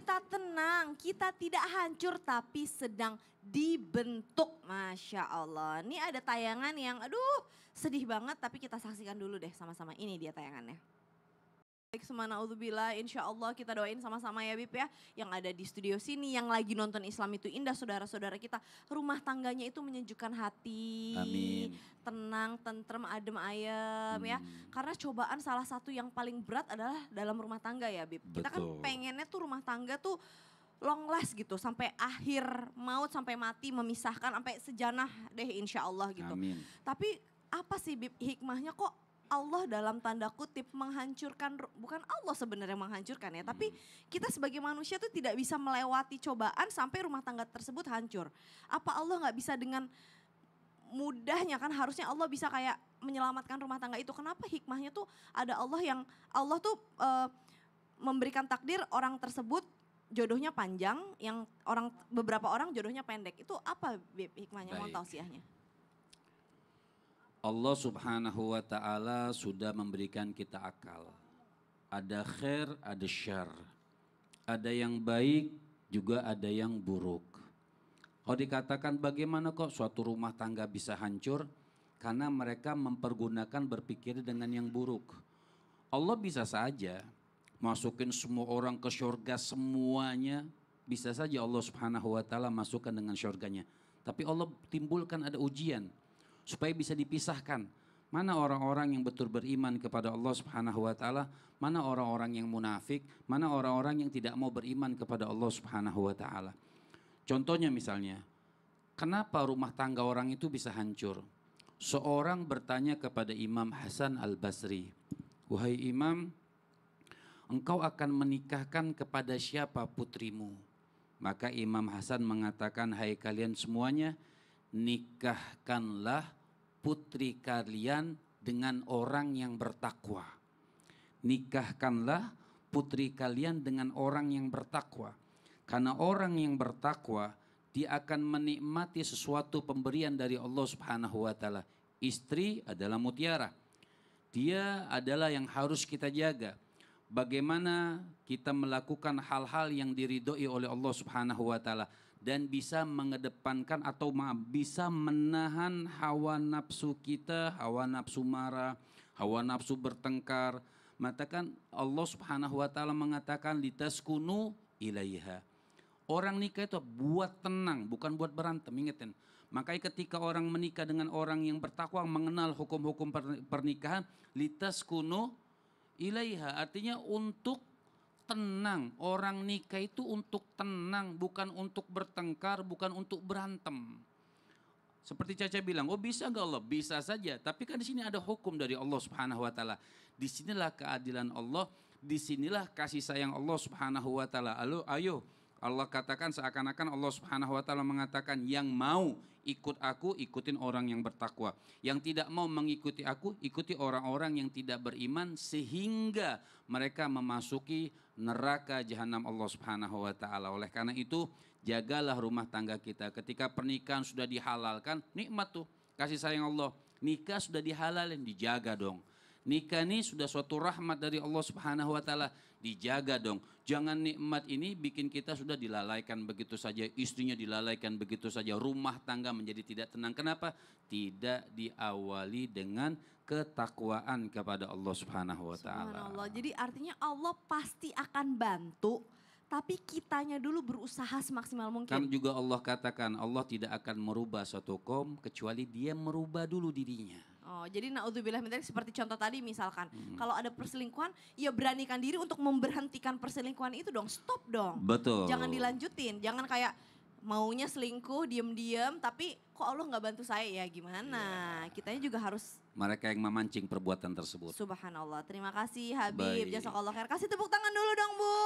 kita tenang, kita tidak hancur tapi sedang dibentuk. Masya Allah. Ini ada tayangan yang aduh sedih banget tapi kita saksikan dulu deh sama-sama. Ini dia tayangannya. Baik, subhanallah, insya Allah kita doain sama-sama ya Bib ya. Yang ada di studio sini, yang lagi nonton Islam itu indah saudara-saudara kita. Rumah tangganya itu menyejukkan hati. Amin. Tenang, tentrem, adem ayem ya. Karena cobaan salah satu yang paling berat adalah dalam rumah tangga ya Bib. Kita kan Betul. pengennya tuh rumah tangga tuh long last gitu. Sampai akhir maut, sampai mati memisahkan, sampai sejanah deh insya Allah gitu. Amin. Tapi apa sih Bib hikmahnya kok Allah dalam tanda kutip menghancurkan, bukan Allah sebenarnya menghancurkan ya, tapi kita sebagai manusia tuh tidak bisa melewati cobaan sampai rumah tangga tersebut hancur. Apa Allah nggak bisa dengan mudahnya, kan harusnya Allah bisa kayak menyelamatkan rumah tangga itu. Kenapa hikmahnya tuh ada Allah tuh memberikan takdir orang tersebut jodohnya panjang, yang beberapa orang jodohnya pendek. Itu apa hikmahnya, mau tausiahnya? Allah subhanahu wa ta'ala sudah memberikan kita akal. Ada khair, ada syar. Ada yang baik, juga ada yang buruk. Kalau dikatakan bagaimana kok suatu rumah tangga bisa hancur? Karena mereka mempergunakan berpikir dengan yang buruk. Allah bisa saja masukin semua orang ke syurga semuanya. Bisa saja Allah subhanahu wa ta'ala masukkan dengan syurganya. Tapi Allah timbulkan ada ujian. Supaya bisa dipisahkan. Mana orang-orang yang betul beriman kepada Allah subhanahu wa ta'ala. Mana orang-orang yang munafik. Mana orang-orang yang tidak mau beriman kepada Allah subhanahu wa ta'ala. Contohnya misalnya. Kenapa rumah tangga orang itu bisa hancur? Seorang bertanya kepada Imam Hasan al-Basri. Wahai Imam, engkau akan menikahkan kepada siapa putrimu? Maka Imam Hasan mengatakan, hai kalian semuanya, nikahkanlah putri kalian dengan orang yang bertakwa. Nikahkanlah putri kalian dengan orang yang bertakwa. Karena orang yang bertakwa, dia akan menikmati sesuatu pemberian dari Allah subhanahu wa ta'ala. Istri adalah mutiara. Dia adalah yang harus kita jaga. Bagaimana kita melakukan hal-hal yang diridhoi oleh Allah subhanahu wa ta'ala. Dan bisa mengedepankan atau bisa menahan hawa nafsu kita, hawa nafsu marah, hawa nafsu bertengkar. Matakan Allah subhanahu wa ta'ala mengatakan litaskunu ilaiha. Orang nikah itu buat tenang, bukan buat berantem, ingetin. Makanya ketika orang menikah dengan orang yang bertakwa, mengenal hukum-hukum pernikahan, litaskunu ilaiha, artinya untuk tenang. Orang nikah itu untuk tenang, bukan untuk bertengkar, bukan untuk berantem. Seperti Caca bilang, oh bisa gak Allah? Bisa saja. Tapi kan di sini ada hukum dari Allah subhanahu wa ta'ala. Disinilah keadilan Allah, disinilah kasih sayang Allah subhanahu wa ta'ala. Ayo, Allah katakan seakan-akan Allah subhanahu wa ta'ala mengatakan yang mau ikut aku, ikutin orang yang bertakwa. Yang tidak mau mengikuti aku, ikuti orang-orang yang tidak beriman sehingga mereka memasuki neraka jahanam Allah subhanahu wa ta'ala. Oleh karena itu jagalah rumah tangga kita. Ketika pernikahan sudah dihalalkan, nikmat tuh kasih sayang Allah. Nikah sudah dihalalin, dijaga dong. Nikah ini sudah suatu rahmat dari Allah subhanahu wa ta'ala, dijaga dong. Jangan nikmat ini bikin kita sudah dilalaikan begitu saja, istrinya dilalaikan begitu saja, rumah tangga menjadi tidak tenang. Kenapa? Tidak diawali dengan ketakwaan kepada Allah subhanahu wa ta'ala. Subhanallah. Jadi artinya Allah pasti akan bantu, tapi kitanya dulu berusaha semaksimal mungkin. Kan juga Allah katakan Allah tidak akan merubah suatu kaum kecuali dia merubah dulu dirinya. Oh, jadi naudzubillah min dzalik, seperti contoh tadi misalkan, kalau ada perselingkuhan, ya beranikan diri untuk memberhentikan perselingkuhan itu dong, stop dong. Betul. Jangan dilanjutin, jangan kayak maunya selingkuh, diem-diem, tapi kok Allah nggak bantu saya, ya gimana? Kitanya juga harus. Mereka yang memancing perbuatan tersebut. Subhanallah, terima kasih Habib, Baik. jazakallah khair. Kasih tepuk tangan dulu dong Bu.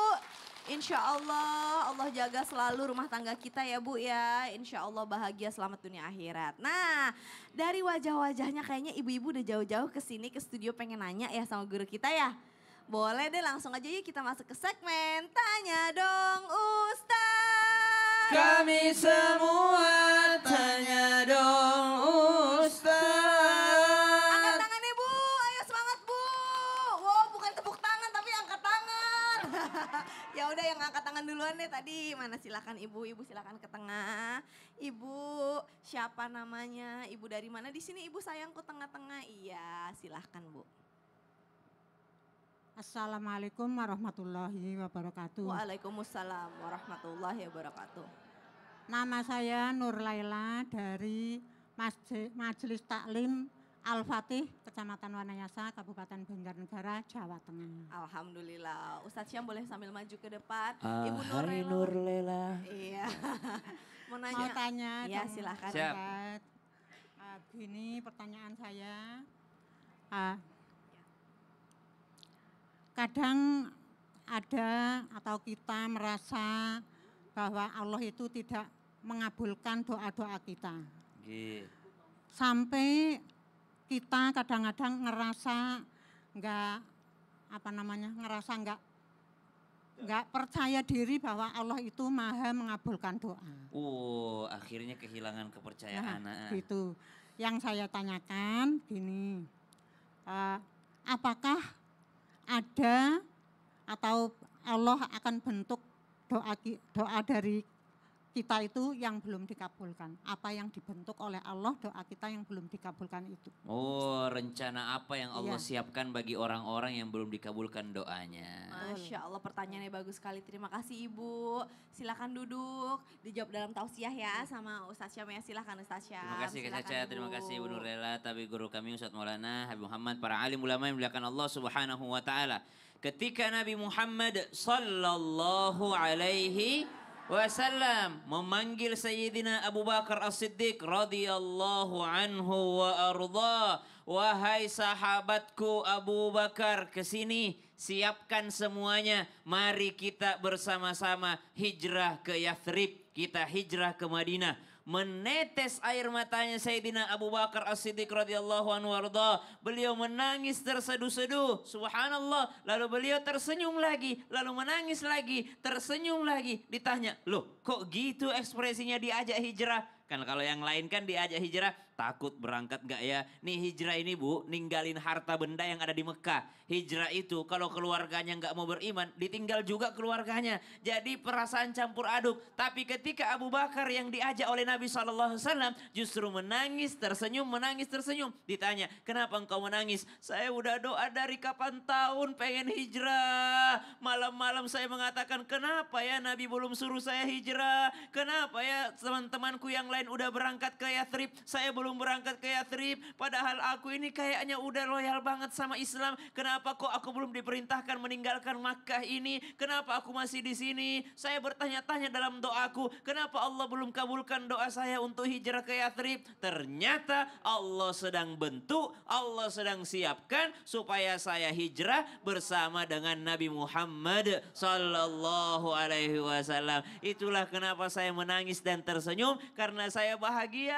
Insya Allah, Allah jaga selalu rumah tangga kita ya Bu ya. Insya Allah bahagia selamat dunia akhirat. Nah, dari wajah-wajahnya kayaknya ibu-ibu udah jauh-jauh ke sini ke studio pengen nanya ya sama guru kita ya. Boleh deh langsung aja yuk kita masuk ke segmen Tanya Dong Ustaz. Kami semua tanya dong Ustaz. Angkat tangannya Bu, ayo semangat Bu. Wow, bukan tepuk tangan tapi angkat tangan. Ya udah yang angkat angkat tangan duluan deh tadi. Mana silakan Ibu, Ibu silakan ke tengah. Ibu, siapa namanya? Ibu dari mana? Di sini Ibu sayangku tengah-tengah. Iya, silahkan Bu. Assalamualaikum warahmatullahi wabarakatuh. Waalaikumsalam warahmatullahi wabarakatuh. Nama saya Nur Laila dari Majelis Taklim Al-Fatih, Kecamatan Wanayasa, Kabupaten Banjarnegara, Jawa Tengah. Alhamdulillah. Ustadz Syam boleh sambil maju ke depan. Ibu Hai Nur Lela. Iya. Mau Mau nanya. tanya Iya, dong, silakan. Siap. Ustadz. Gini pertanyaan saya. Ah, kadang ada atau kita merasa bahwa Allah itu tidak mengabulkan doa-doa kita. Gitu. Sampai kita kadang-kadang ngerasa ngerasa nggak percaya diri bahwa Allah itu maha mengabulkan doa. Akhirnya kehilangan kepercayaan. Gitu. Yang saya tanyakan gini, apakah ada atau Allah akan bentuk doa dari kita itu yang belum dikabulkan? Apa yang dibentuk oleh Allah doa kita yang belum dikabulkan itu? Rencana apa yang Allah Iya. siapkan bagi orang-orang yang belum dikabulkan doanya? Masya Allah pertanyaannya bagus sekali. Terima kasih Ibu. Silakan duduk. Dijawab dalam tausiah ya sama Ustadz Syam ya. Silakan Ustadz Syam. Terima kasih Kak Silakan, Caca, terima kasih Ibu Nur Lela, tapi guru kami Ustadz Maulana Habib Muhammad, para alim ulama yang dimuliakan Allah Subhanahu wa taala. Ketika Nabi Muhammad sallallahu alaihi wasallam memanggil Sayyidina Abu Bakar As-Siddiq radhiyallahu anhu wa arda, wahai sahabatku Abu Bakar, kesini, siapkan semuanya, mari kita bersama-sama hijrah ke Yathrib, kita hijrah ke Madinah. Menetes air matanya Sayyidina Abu Bakar As-Siddiq radhiyallahu anhu warda. Beliau menangis terseduh-seduh. Subhanallah. Lalu beliau tersenyum lagi. Lalu menangis lagi. Tersenyum lagi. Ditanya, loh kok gitu ekspresinya diajak hijrah? Kan kalau yang lain kan diajak hijrah, takut berangkat gak ya? Nih hijrah ini Bu, ninggalin harta benda yang ada di Mekah. Hijrah itu kalau keluarganya gak mau beriman, ditinggal juga keluarganya. Jadi perasaan campur aduk. Tapi ketika Abu Bakar yang diajak oleh Nabi SAW justru menangis, tersenyum, menangis, tersenyum. Ditanya, kenapa engkau menangis? Saya udah doa dari kapan tahun pengen hijrah. Malam-malam saya mengatakan, kenapa ya Nabi belum suruh saya hijrah? Kenapa ya teman-temanku yang lain udah berangkat ke Yathrib, saya belum berangkat ke Yathrib, padahal aku ini kayaknya udah loyal banget sama Islam. Kenapa kok aku belum diperintahkan meninggalkan Makkah ini? Kenapa aku masih di sini? Saya bertanya-tanya dalam doaku, kenapa Allah belum kabulkan doa saya untuk hijrah ke Yathrib? Ternyata Allah sedang bentuk, Allah sedang siapkan supaya saya hijrah bersama dengan Nabi Muhammad sallallahu alaihi wasallam. Itulah kenapa saya menangis dan tersenyum, karena saya bahagia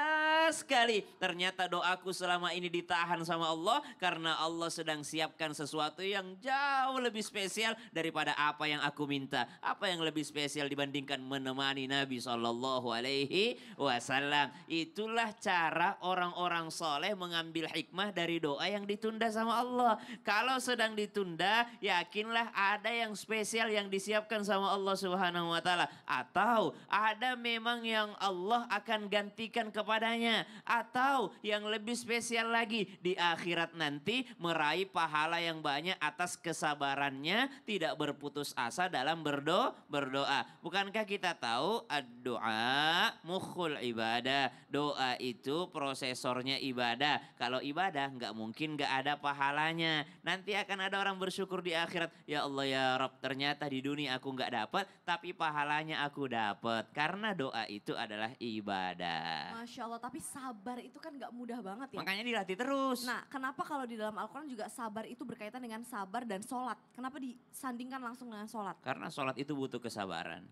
sekali. Ternyata doaku selama ini ditahan sama Allah karena Allah sedang siapkan sesuatu yang jauh lebih spesial daripada apa yang aku minta. Apa yang lebih spesial dibandingkan menemani Nabi sallallahu alaihi wasallam? Itulah cara orang-orang soleh mengambil hikmah dari doa yang ditunda sama Allah. Kalau sedang ditunda, yakinlah ada yang spesial yang disiapkan sama Allah Subhanahu wa taala, atau ada memang yang Allah akan gantikan kepadanya, atau yang lebih spesial lagi di akhirat nanti meraih pahala yang banyak atas kesabarannya, tidak berputus asa dalam berdoa. Bukankah kita tahu doa mukhul ibadah, doa itu prosesornya ibadah. Kalau ibadah nggak mungkin nggak ada pahalanya. Nanti akan ada orang bersyukur di akhirat, ya Allah ya Rabb, ternyata di dunia aku nggak dapat tapi pahalanya aku dapat, karena doa itu adalah ibadah. Masya Allah, tapi sabar itu kan gak mudah banget ya. Makanya dilatih terus. Nah, kenapa kalau di dalam Al-Quran juga sabar itu berkaitan dengan sabar dan sholat? Kenapa disandingkan langsung dengan sholat? Karena sholat itu butuh kesabaran.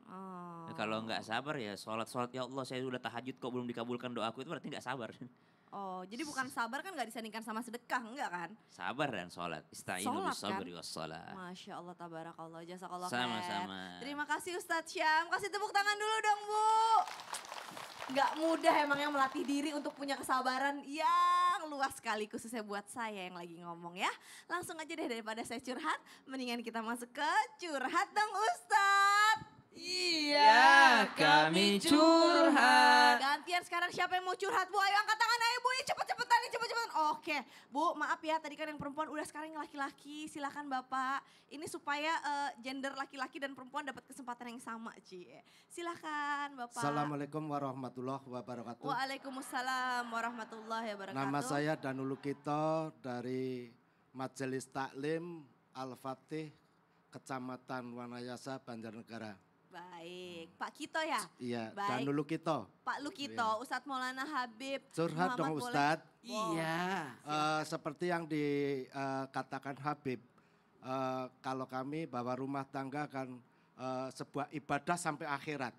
Oh. Kalau nggak sabar ya sholat ya Allah saya sudah tahajud kok belum dikabulkan doaku, itu berarti nggak sabar. Oh, jadi bukan sabar kan gak disandingkan sama sedekah, enggak kan? Sabar dan sholat. Ista'inu Sholat bis-sabri kan? was-sholat. Masya Allah, tabarakallah, jazakallah khair. Sama-sama. Terima kasih Ustadz Syam, kasih tepuk tangan dulu dong Bu. Gak mudah emangnya melatih diri untuk punya kesabaran yang luas sekali, khususnya buat saya yang lagi ngomong ya. Langsung aja deh, daripada saya curhat, mendingan kita masuk ke curhat dong Ustadz. kami curhat. Gantian sekarang siapa yang mau curhat Bu? Ayo angkat tangan ayo Bu, cepet-cepetan nih cepet-cepetan. Oke Bu, maaf ya tadi kan yang perempuan udah sekarang yang laki-laki. Silakan Bapak. Ini supaya gender laki-laki dan perempuan dapat kesempatan yang sama Ci. Silakan Bapak. Assalamualaikum warahmatullahi wabarakatuh. Waalaikumsalam warahmatullahi wabarakatuh. Nama saya Danulu Kito dari Majelis Taklim Al-Fatih Kecamatan Wanayasa, Banjarnegara. Baik, Pak Kito ya? Iya, Baik. Danulu Kito. Pak Lukito, Ustadz Maulana Habib. Curhat dong Muhammad boleh? Ustadz. Iya. Seperti yang dikatakan Habib, kalau kami bahwa rumah tangga kan sebuah ibadah sampai akhirat.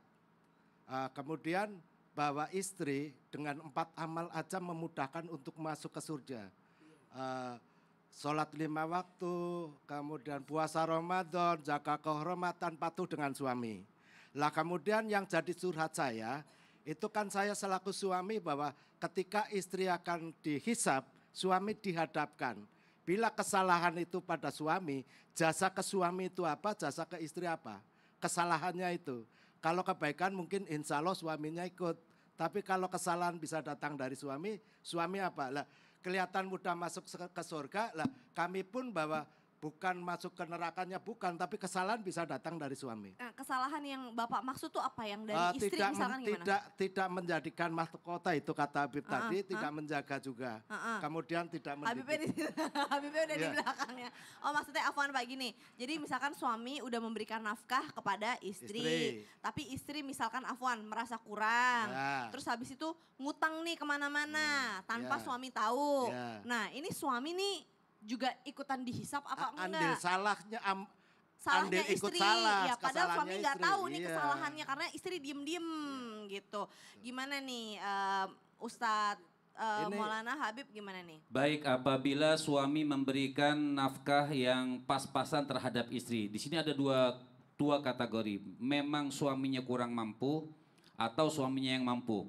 Kemudian bahwa istri dengan 4 amal aja memudahkan untuk masuk ke surga. Sholat 5 waktu, kemudian puasa Ramadan, jaga kehormatan, patuh dengan suami. Lah kemudian yang jadi curhat saya, itu kan saya selaku suami bahwa ketika istri akan dihisap, suami dihadapkan. Bila kesalahan itu pada suami, jasa ke suami itu apa, jasa ke istri apa? Kesalahannya itu. Kalau kebaikan mungkin insya Allah suaminya ikut. Tapi kalau kesalahan bisa datang dari suami, suami apa? Lah, kelihatan mudah masuk ke surga, lah kami pun bahwa bukan masuk ke nerakanya, bukan, tapi kesalahan bisa datang dari suami. Nah, kesalahan yang Bapak maksud tuh apa yang dari istri misalkan gimana? Tidak menjadikan mahkota itu kata Habib tadi, tidak menjaga juga. Kemudian tidak mendidik. Habibnya udah di belakangnya. Oh maksudnya afwan Pak gini, jadi misalkan suami udah memberikan nafkah kepada istri. Tapi istri misalkan afwan merasa kurang. Ya. Terus habis itu ngutang nih kemana-mana tanpa Ya. suami tahu. Ya. Nah ini suami nih juga ikutan dihisap apa Andil enggak? salahnya Salahnya andil ikut istri, salah, ya padahal suami kesalahannya nggak istri, tahu nih iya. kesalahannya karena istri diem-diem gitu. Gimana nih Ustadz Ini- Maulana Habib gimana nih? Baik, apabila suami memberikan nafkah yang pas-pasan terhadap istri. Di sini ada dua kategori. Memang suaminya kurang mampu atau suaminya yang mampu.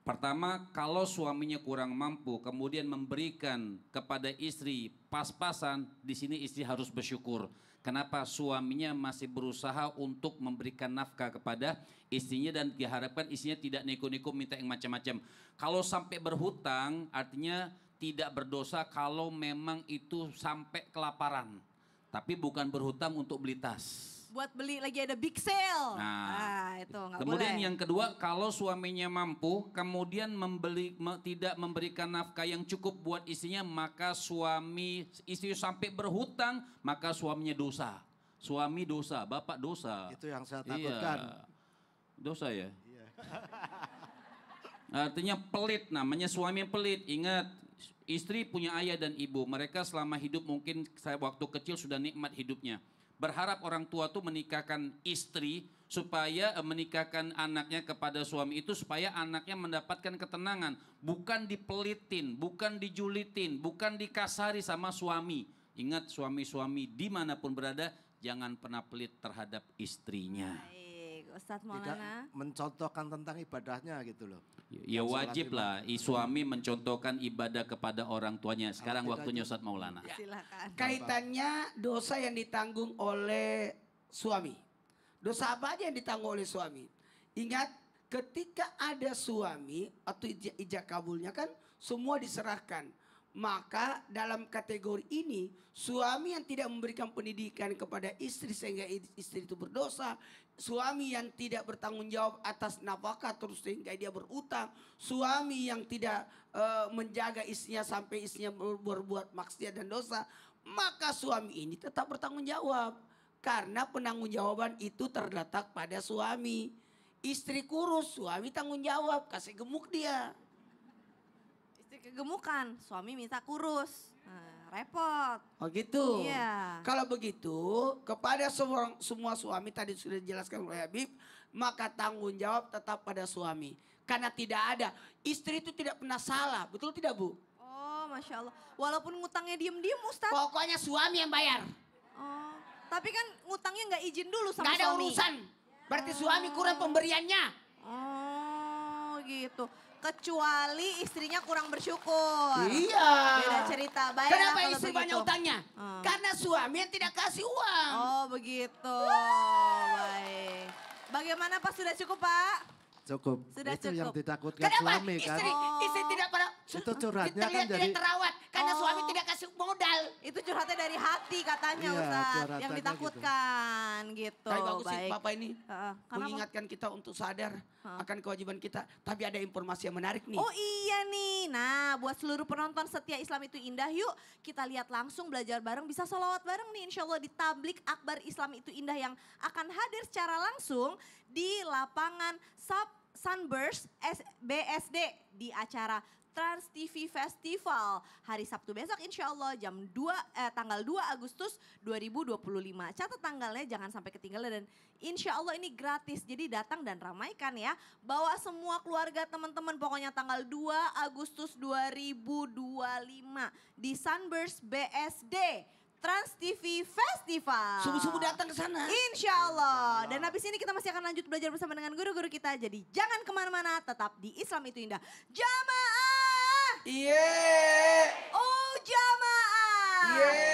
Pertama, kalau suaminya kurang mampu, kemudian memberikan kepada istri pas-pasan, di sini istri harus bersyukur. Kenapa? Suaminya masih berusaha untuk memberikan nafkah kepada istrinya dan diharapkan istrinya tidak neko-neko minta yang macam-macam. Kalau sampai berhutang, artinya tidak berdosa kalau memang itu sampai kelaparan. Tapi bukan berhutang untuk beli tas. Buat beli lagi ada big sale. Nah, Itu nggak boleh. Kemudian yang kedua, kalau suaminya mampu, kemudian tidak memberikan nafkah yang cukup buat istrinya, maka istri sampai berhutang, maka suaminya dosa. Suami dosa, bapak dosa. Itu yang saya Iya. takutkan. Dosa ya? Artinya pelit, namanya suami pelit. Ingat, istri punya ayah dan ibu. Mereka selama hidup mungkin saya waktu kecil sudah nikmat hidupnya. Berharap orang tua tuh menikahkan istri supaya menikahkan anaknya kepada suami itu supaya anaknya mendapatkan ketenangan. Bukan dipelitin, bukan dijulitin, bukan dikasari sama suami. Ingat suami-suami dimanapun berada jangan pernah pelit terhadap istrinya. Baik, Ustadz Tidak Maulana. mencontohkan tentang ibadahnya gitu loh. Ya wajib lah suami mencontohkan ibadah kepada orang tuanya. Sekarang Kalau waktunya tidak, Ustadz Maulana. Silakan. Kaitannya dosa yang ditanggung oleh suami. Dosa apa aja yang ditanggung oleh suami? Ingat ketika ada suami atau ijab kabulnya kan semua diserahkan. Maka dalam kategori ini suami yang tidak memberikan pendidikan kepada istri sehingga istri itu berdosa. Suami yang tidak bertanggung jawab atas nafkah terus sehingga dia berutang. Suami yang tidak menjaga istrinya sampai istrinya berbuat maksiat dan dosa. Maka suami ini tetap bertanggung jawab. Karena penanggung jawaban itu terletak pada suami. Istri kurus, suami tanggung jawab, kasih gemuk dia. Istri kegemukan, suami minta kurus. Nah, repot. Oh gitu. Iya. Kalau begitu kepada semua suami tadi sudah dijelaskan oleh Habib, maka tanggung jawab tetap pada suami. Karena tidak ada, istri itu tidak pernah salah, betul tidak Bu? Oh Masya Allah. Walaupun ngutangnya diem-diem Ustadz. Pokoknya suami yang bayar, Oh, tapi kan ngutangnya nggak izin dulu sama nggak ada suami. urusan. Berarti suami kurang pemberiannya. Oh gitu. Kecuali istrinya kurang bersyukur. Iya. Beda cerita. Baik, Kenapa kalau istri begitu. banyak utangnya? Hmm. Karena suami yang tidak kasih uang. Oh begitu. Baik. Bagaimana Bagaimana Pak, sudah cukup Pak? Cukup. Sudah Itu yang cukup. ditakutkan Kenapa suami kan. istri tidak pada Itu curhatnya kita lihat kan tidak jadi- terawat karena Oh. suami tidak kasih modal. Itu curhatnya dari hati katanya Iya, Ustaz. Yang curhatannya ditakutkan gitu. Tapi bagus sih Baik. Bapak ini Kenapa? mengingatkan kita untuk sadar akan kewajiban kita. Tapi ada informasi yang menarik nih. Oh iya nih, nah buat seluruh penonton setia Islam itu indah yuk kita lihat langsung belajar bareng bisa sholawat bareng nih insya Allah di Tablik Akbar Islam itu indah yang akan hadir secara langsung di lapangan Sunburst BSD di acara Trans TV Festival hari Sabtu besok insya Allah tanggal 2 Agustus 2025. Catat tanggalnya jangan sampai ketinggalan dan insya Allah ini gratis. Jadi datang dan ramaikan ya. Bawa semua keluarga teman-teman pokoknya tanggal 2 Agustus 2025 di Sunburst BSD. Trans TV Festival. Subuh-subuh datang ke sana. Insya Allah. Dan habis ini kita masih akan lanjut belajar bersama dengan guru-guru kita. Jadi jangan kemana-mana, tetap di Islam itu indah. Jamaah. Iya. Oh jamaah. Iya.